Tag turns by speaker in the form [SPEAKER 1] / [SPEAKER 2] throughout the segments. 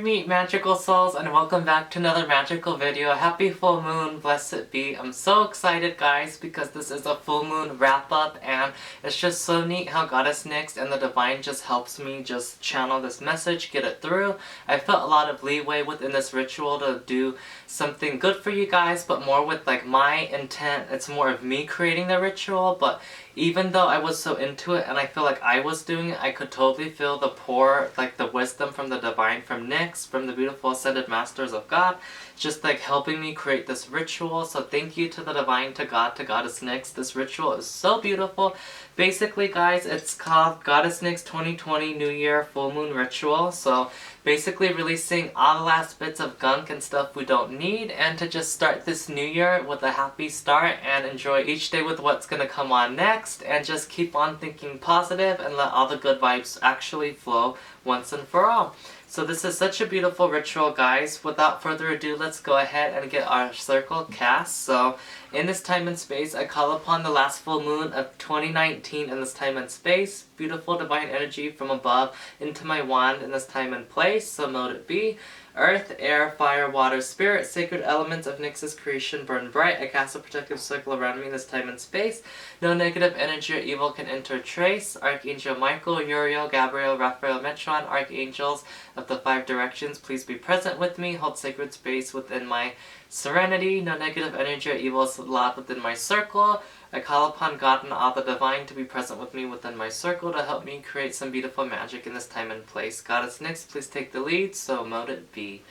[SPEAKER 1] Meet magical souls, and welcome back to another magical video. Happy full moon, blessed be. I'm so excited, guys, because this is a full moon wrap up, and it's just so neat how Goddess Nyx and the Divine just helps me just channel this message, get it through. I felt a lot of leeway within this ritual to do something good for you guys, but more with like my intent. It's more of me creating the ritual, but even though I was so into it and I feel like I was doing it, I could totally feel the pour, like the wisdom from the Divine, from Nyx, from the beautiful Ascended Masters of God, just like helping me create this ritual. So thank you to the Divine, to God, to Goddess Nyx. This ritual is so beautiful. Basically, guys, it's called Goddess Nyx 2020 New Year Full Moon Ritual. So basically releasing all the last bits of gunk and stuff we don't need, and to just start this new year with a happy start and enjoy each day with what's gonna come on next, and just keep on thinking positive and let all the good vibes actually flow once and for all. So this is such a beautiful ritual, guys. Without further ado, let's go ahead and get our circle cast. So in this time and space, I call upon the last full moon of 2019 in this time and space. Beautiful divine energy from above into my wand in this time and place. So mote it be. Earth, air, fire, water, spirit, sacred elements of Nyx's creation burn bright. I cast a protective circle around me in this time and space. No negative energy or evil can enter trace. Archangel Michael, Uriel, Gabriel, Raphael, Metron, archangels of the 5 directions, please be present with me. Hold sacred space within my serenity. No negative energy or evil is allowed within my circle. I call upon God and all the Divine to be present with me within my circle to help me create some beautiful magic in this time and place. Goddess Nyx, please take the lead, so mote it be.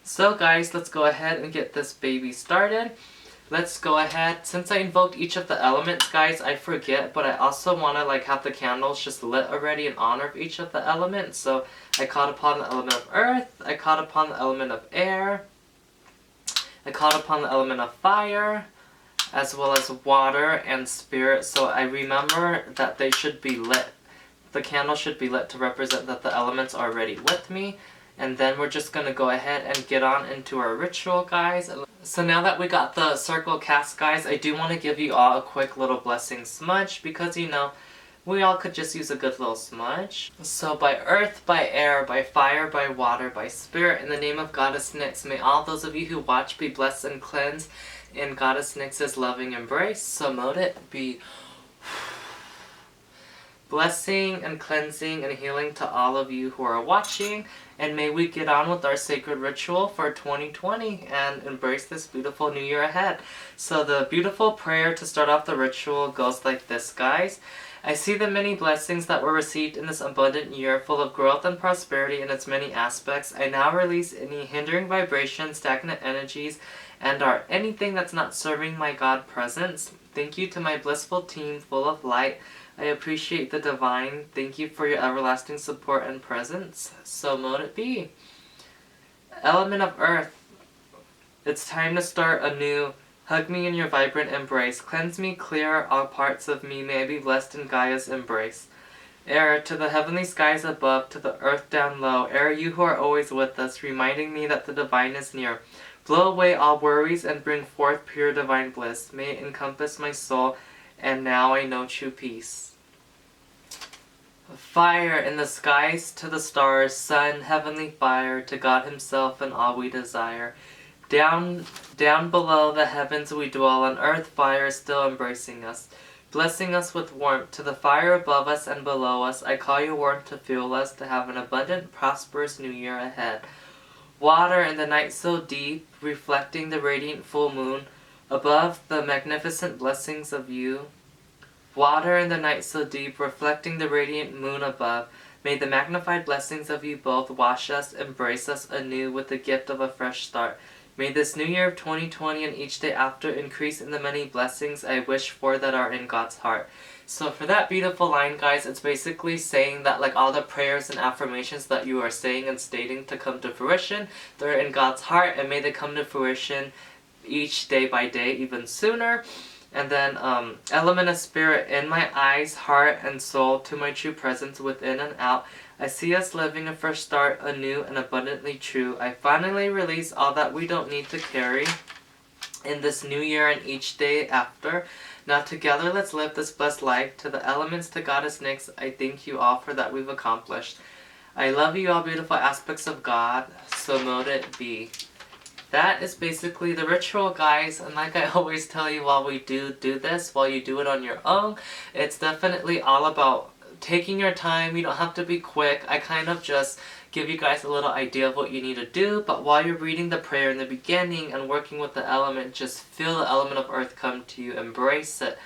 [SPEAKER 1] So guys, let's go ahead and get this baby started. Let's go ahead. Since I invoked each of the elements, guys, I forget, but I also want to like have the candles just lit already in honor of each of the elements. So I called upon the element of earth, I called upon the element of air, I called upon the element of fire, as well as water and spirit. So I remember that they should be lit. The candle should be lit to represent that the elements are already with me. And then we're just going to go ahead and get on into our ritual, guys. So now that we got the circle cast, guys, I do want to give you all a quick little blessing smudge, because, you know, we all could just use a good little smudge. So by earth, by air, by fire, by water, by spirit, in the name of Goddess Nyx, may all those of you who watch be blessed and cleansed in Goddess Nyx's loving embrace. So mote it be. Blessing and cleansing and healing to all of you who are watching, and may we get on with our sacred ritual for 2020 and embrace this beautiful new year ahead. So the beautiful prayer to start off the ritual goes like this, guys. I see the many blessings that were received in this abundant year, full of growth and prosperity in its many aspects. I now release any hindering vibrations, stagnant energies, and anything that's not serving my God presence. Thank you to my blissful team full of light. I appreciate the Divine. Thank you for your everlasting support and presence. So mote it be. Element of earth, it's time to start anew. Hug me in your vibrant embrace. Cleanse me, clear all parts of me. May I be blessed in Gaia's embrace. Air, to the heavenly skies above, to the earth down low. Air, you who are always with us, reminding me that the Divine is near. Blow away all worries and bring forth pure divine bliss. May it encompass my soul, and now I know true peace. Fire, in the skies to the stars, sun, heavenly fire, to God himself and all we desire. Down below the heavens we dwell, on earth fire still embracing us, blessing us with warmth. To the fire above us and below us, I call your warmth to fuel us, to have an abundant, prosperous new year ahead. Water, in the night so deep, reflecting the radiant full moon, above the magnificent blessings of you. Water, in the night so deep, reflecting the radiant moon above, may the magnified blessings of you both wash us, embrace us anew with the gift of a fresh start. May this new year of 2020 and each day after increase in the many blessings I wish for that are in God's heart. So for that beautiful line, guys, it's basically saying that like all the prayers and affirmations that you are saying and stating to come to fruition, they're in God's heart, and may they come to fruition each day by day, even sooner. And then element of spirit, in my eyes, heart, and soul, to my true presence within and out, I see us living a fresh start, anew and abundantly true. I finally release all that we don't need to carry in this new year and each day after. Now together let's live this blessed life. To the elements, to Goddess Nyx, I thank you all for that we've accomplished. I love you all, beautiful aspects of God, so mote it be. That is basically the ritual, guys, and like I always tell you while we do this, while you do it on your own, it's definitely all about taking your time. You don't have to be quick. I kind of just give you guys a little idea of what you need to do, but while you're reading the prayer in the beginning and working with the element, just feel the element of earth come to you, embrace it.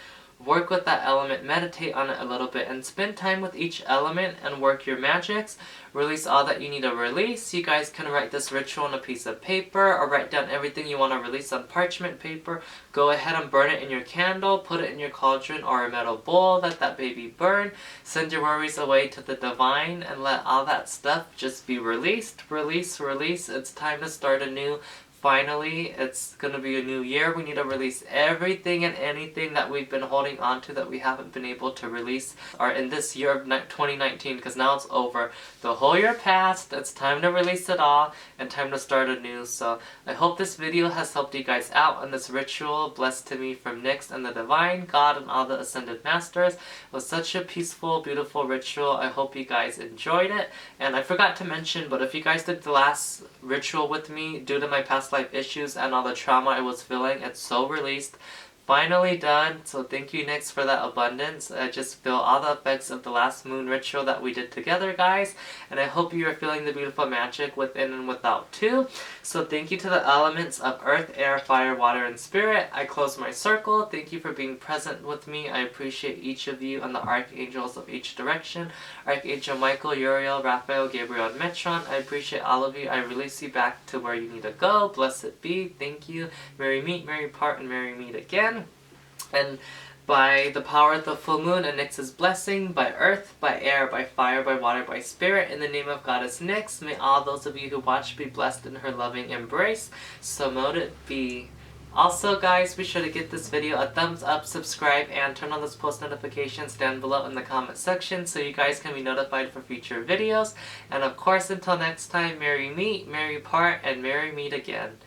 [SPEAKER 1] Work with that element, meditate on it a little bit, and spend time with each element and work your magics. Release all that you need to release. You guys can write this ritual on a piece of paper or write down everything you want to release on parchment paper. Go ahead and burn it in your candle, put it in your cauldron or a metal bowl, let that baby burn. Send your worries away to the divine and let all that stuff just be released. Release, release. It's time to start anew. Finally, it's going to be a new year. We need to release everything and anything that we've been holding on to that we haven't been able to release or in this year of 2019, because now it's over. The whole year passed. It's time to release it all and time to start anew. So I hope this video has helped you guys out on this ritual blessed to me from Nyx and the Divine, God, and all the Ascended Masters. It was such a peaceful, beautiful ritual. I hope you guys enjoyed it. And I forgot to mention, but if you guys did the last ritual with me, due to my past life issues and all the trauma I was feeling, it's so released. Finally done. So thank you, Nyx, for that abundance. I just feel all the effects of the last moon ritual that we did together, guys. And I hope you are feeling the beautiful magic within and without too. So thank you to the elements of earth, air, fire, water, and spirit. I close my circle. Thank you for being present with me. I appreciate each of you and the archangels of each direction. Archangel Michael, Uriel, Raphael, Gabriel, and Metron. I appreciate all of you. I release you back to where you need to go. Blessed be. Thank you. Merry meet, merry part, and merry meet again. And by the power of the full moon and Nyx's blessing, by earth, by air, by fire, by water, by spirit, in the name of Goddess Nyx, may all those of you who watch be blessed in her loving embrace. So mote it be. Also, guys, be sure to give this video a thumbs up, subscribe, and turn on those post notifications down below in the comment section so you guys can be notified for future videos. And of course, until next time, merry meet, merry part, and merry meet again.